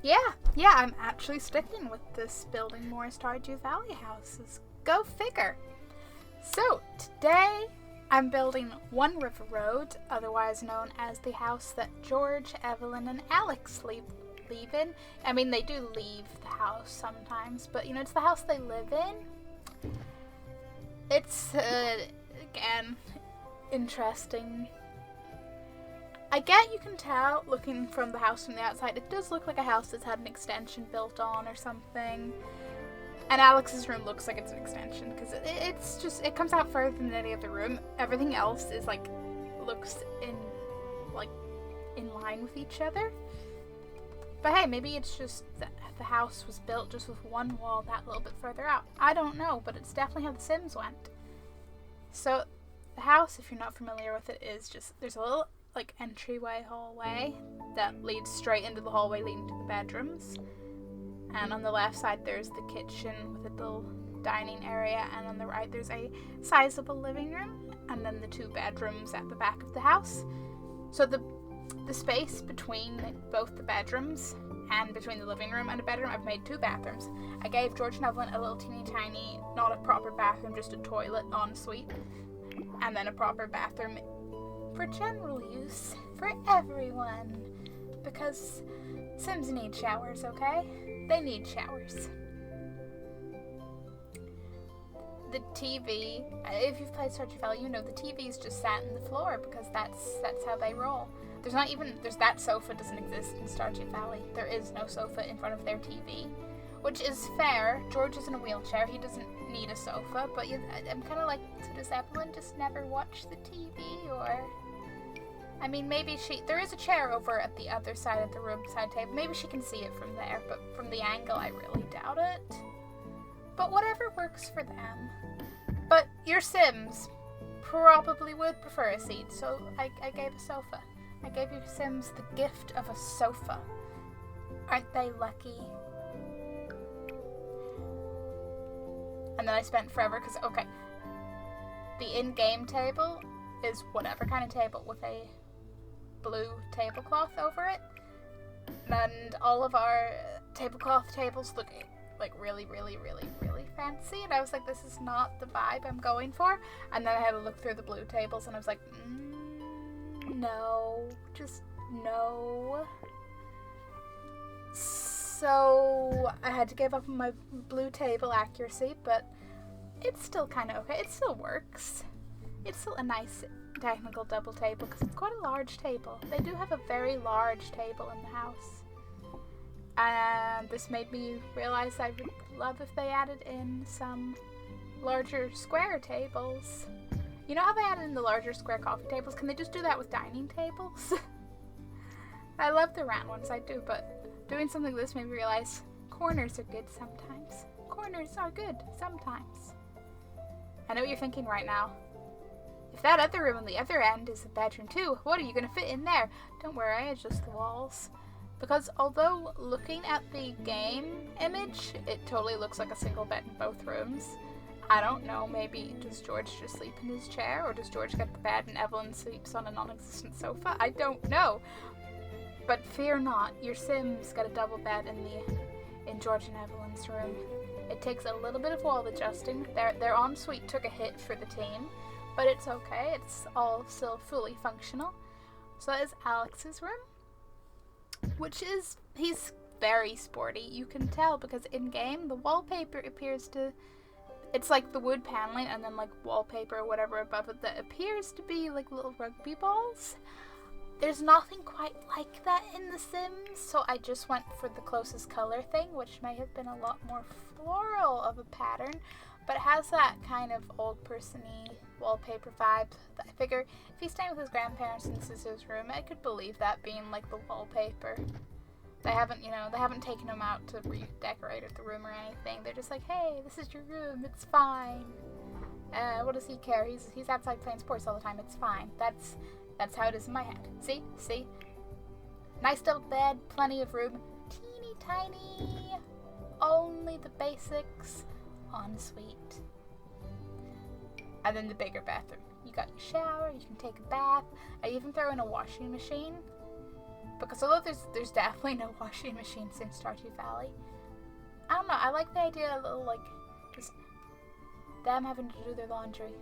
Yeah, I'm actually sticking with this building more Stardew Valley houses. Go figure. So, today I'm building One River Road, otherwise known as the house that George, Evelyn, and Alex live in. I mean, they do leave the house sometimes, but you know, it's the house they live in. It's, again, interesting. I get you can tell, looking from the house from the outside, it does look like a house that's had an extension built on or something. And Alex's room looks like it's an extension, because it comes out further than any other room. Everything else is, like, looks in line with each other. But hey, maybe it's just that the house was built just with one wall that little bit further out. I don't know, but it's definitely how The Sims went. So, the house, if you're not familiar with it, is just, there's a little like entryway hallway that leads straight into the hallway leading to the bedrooms, and on the left side there's the kitchen with a little dining area, and on the right there's a sizable living room, and then the two bedrooms at the back of the house. So the space between both the bedrooms and between the living room and a bedroom, I've made two bathrooms. I gave George and Evelyn a little teeny tiny, not a proper bathroom, just a toilet ensuite, and then a proper bathroom for general use for everyone, because Sims need showers, okay? They need showers. The TV, if you've played Stardew Valley, you know the TV's just sat in the floor because that's how they roll. There's that sofa doesn't exist in Stardew Valley. There is no sofa in front of their TV, which is fair. George is in a wheelchair. He doesn't need a sofa, but I'm kind of like, so does Evelyn just never watch the TV, or... I mean, maybe there is a chair over at the other side of the room side table. Maybe she can see it from there, but from the angle, I really doubt it. But whatever works for them. But your Sims probably would prefer a seat, so I gave a sofa. I gave your Sims the gift of a sofa. Aren't they lucky? And then I spent forever, because, okay, the in-game table is whatever kind of table with a blue tablecloth over it, and all of our tablecloth tables look like really, really, really, really fancy, and I was like, this is not the vibe I'm going for. And then I had to look through the blue tables, and I was like, no, just no. So I had to give up on my blue table accuracy, but it's still kind of okay. It still works. It's still a nice technical double table because it's quite a large table. They do have a very large table in the house. And this made me realize I would love if they added in some larger square tables. You know how they added in the larger square coffee tables? Can they just do that with dining tables? I love the round ones, I do, but doing something like this made me realize corners are good sometimes. Corners are good sometimes. I know what you're thinking right now. If that other room on the other end is a bedroom too, what are you going to fit in there? Don't worry, it's just the walls. Because although looking at the game image, it totally looks like a single bed in both rooms. I don't know, maybe does George just sleep in his chair, or does George get the bed and Evelyn sleeps on a non-existent sofa? I don't know. But fear not, your Sims got a double bed in George and Evelyn's room. It takes a little bit of wall adjusting. Their ensuite took a hit for the team, but it's okay. It's all still fully functional. So that is Alex's room, which is, he's very sporty. You can tell because in-game, the wallpaper appears to, it's like the wood paneling and then like wallpaper or whatever above it that appears to be like little rugby balls. There's nothing quite like that in The Sims, so I just went for the closest color thing, which may have been a lot more floral of a pattern, but it has that kind of old person-y wallpaper vibe that I figure if he's staying with his grandparents and this is his room, I could believe that being like the wallpaper. They haven't taken him out to redecorate the room or anything. They're just like, hey, this is your room, it's fine. What does he care? He's outside playing sports all the time, it's fine. That's how it is in my head. See? Nice double bed, plenty of room, teeny tiny, only the basics, ensuite. And then the bigger bathroom. You got your shower, you can take a bath. I even throw in a washing machine Because although there's definitely no washing machines in Stardew Valley, I don't know, I like the idea of a little, like, just them having to do their laundry.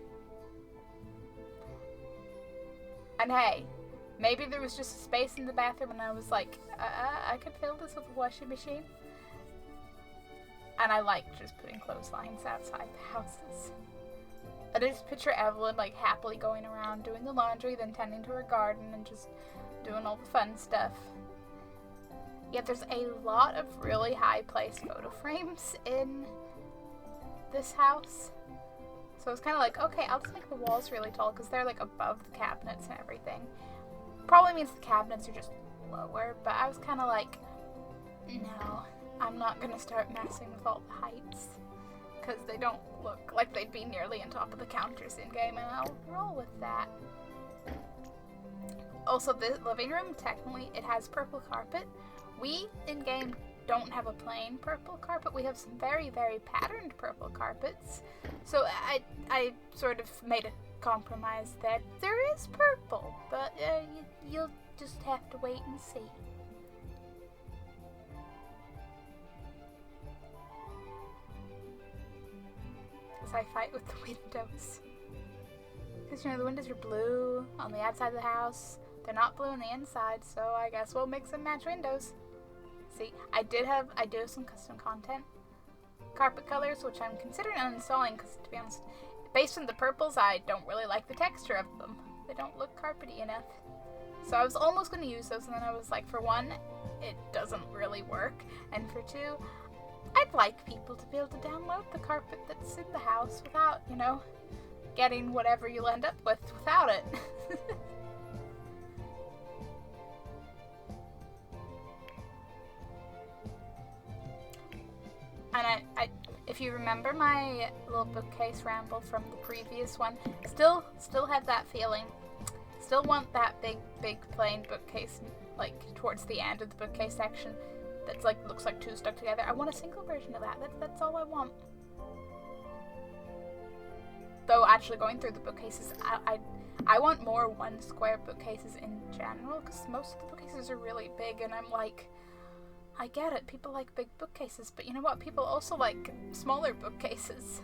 And hey, maybe there was just space in the bathroom and I was like, I could fill this with a washing machine. And I like just putting clotheslines outside the houses. I just picture Evelyn like happily going around doing the laundry, then tending to her garden and just doing all the fun stuff. Yeah, there's a lot of really high placed photo frames in this house. So it's kind of like, okay, I'll just make the walls really tall because they're like above the cabinets and everything. Probably means the cabinets are just lower, but I was kind of like, no, I'm not going to start messing with all the heights because they don't look like they'd be nearly on top of the counters in-game, and I'll roll with that. Also, the living room, technically, it has purple carpet. We, in-game, don't have a plain purple carpet. We have some very, very patterned purple carpets. So I sort of made a compromise that there is purple, but you'll just have to wait and see. As I fight with the windows. Because, you know, the windows are blue on the outside of the house. They're not blue on the inside, so I guess we'll mix and match windows. See, I do have some custom content carpet colors, which I'm considering uninstalling because, to be honest, based on the purples, I don't really like the texture of them. They don't look carpety enough. So I was almost going to use those, and then I was like, for one, it doesn't really work, and for two, I'd like people to be able to download the carpet that's in the house without, you know, getting whatever you'll end up with without it. And if you remember my little bookcase ramble from the previous one, still have that feeling. Still want that big plain bookcase, like, towards the end of the bookcase section that's, like, looks like two stuck together. I want a single version of that. That's all I want. Though, actually, going through the bookcases, I want more one square bookcases in general, because most of the bookcases are really big, and I'm like, I get it, people like big bookcases, but you know what? People also like smaller bookcases.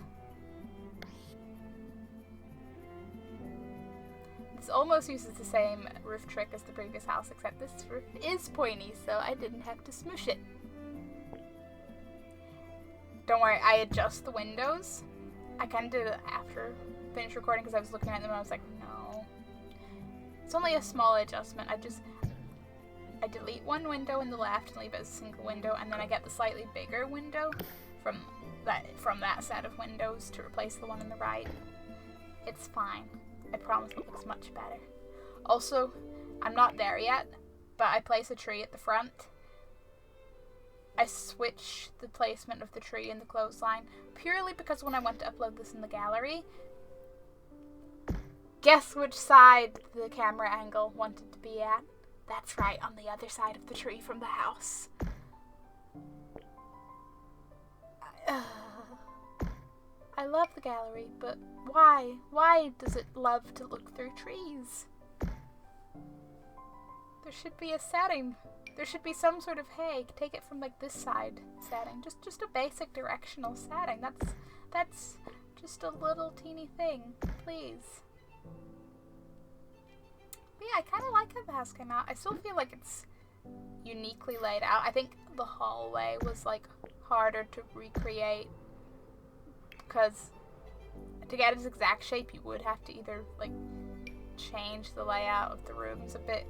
This almost uses the same roof trick as the previous house, except this roof is pointy, so I didn't have to smoosh it. Don't worry, I adjust the windows. I kind of did it after I finished recording because I was looking at them and I was like, no. It's only a small adjustment. I delete one window in the left and leave it as a single window, and then I get the slightly bigger window from that set of windows to replace the one on the right. It's fine. I promise it looks much better. Also, I'm not there yet, but I place a tree at the front. I switch the placement of the tree in the clothesline purely because when I went to upload this in the gallery, guess which side the camera angle wanted to be at? That's right, on the other side of the tree from the house. I love the gallery, but why? Why does it love to look through trees? There should be a setting. There should be some sort of, hey, take it from like this side setting. Just a basic directional setting. That's just a little teeny thing, please. But yeah, I kind of like how the house came out. I still feel like it's uniquely laid out. I think the hallway was like harder to recreate because to get its exact shape you would have to either like change the layout of the rooms a bit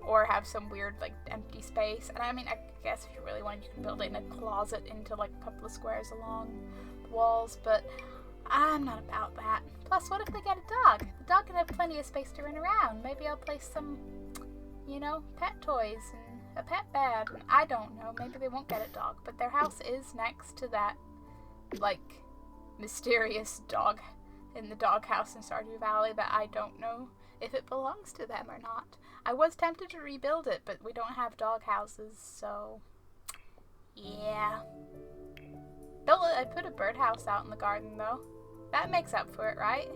or have some weird like empty space. And I mean, I guess if you really wanted, you could build in a closet into like a couple of squares along the walls, but I'm not about that. Plus, what if they get a dog? The dog can have plenty of space to run around. Maybe I'll place some, you know, pet toys and a pet bed. And I don't know. Maybe they won't get a dog. But their house is next to that, like, mysterious dog in the doghouse in Stardew Valley that I don't know if it belongs to them or not. I was tempted to rebuild it, but we don't have dog houses, so yeah. I put a birdhouse out in the garden, though. That makes up for it, right?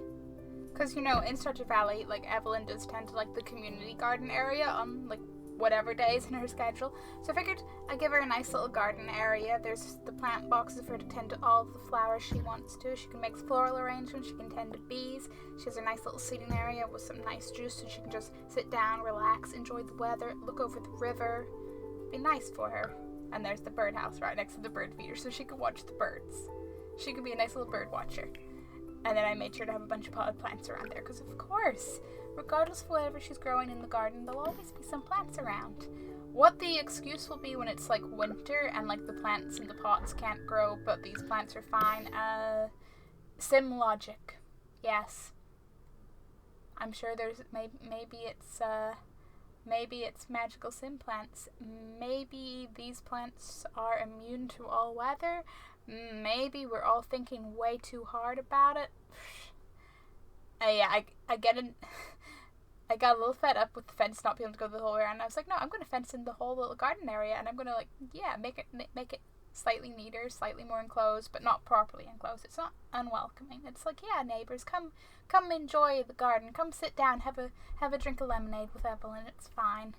Because, you know, in Stardew Valley, like, Evelyn does tend to like the community garden area on, like, whatever days in her schedule. So I figured I'd give her a nice little garden area. There's the plant boxes for her to tend to all the flowers she wants to. She can make floral arrangements, she can tend to bees. She has a nice little seating area with some nice juice so she can just sit down, relax, enjoy the weather, look over the river. Be nice for her. And there's the birdhouse right next to the bird feeder so she can watch the birds. She could be a nice little bird watcher. And then I made sure to have a bunch of potted plants around there because, of course, regardless of whatever she's growing in the garden, there'll always be some plants around. What the excuse will be when it's like winter and like the plants in the pots can't grow but these plants are fine, sim logic. Yes. I'm sure there's maybe it's magical sim plants. Maybe these plants are immune to all weather. Maybe we're all thinking way too hard about it. Yeah, I get it. I got a little fed up with the fence not being able to go the whole way around. I was like, no, I'm going to fence in the whole little garden area, and I'm going to make it slightly neater, slightly more enclosed, but not properly enclosed. It's not unwelcoming. It's like, yeah, neighbors, come enjoy the garden. Come sit down, have a drink of lemonade with Evelyn. It's fine.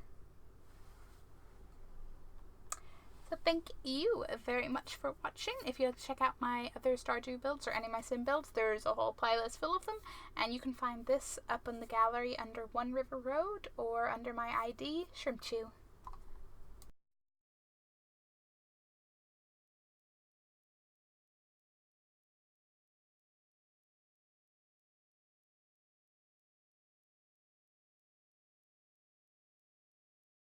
So thank you very much for watching. If you'd like to check out my other Stardew builds or any of my sim builds, there's a whole playlist full of them, and you can find this up in the gallery under One River Road or under my ID, Shrimpchu.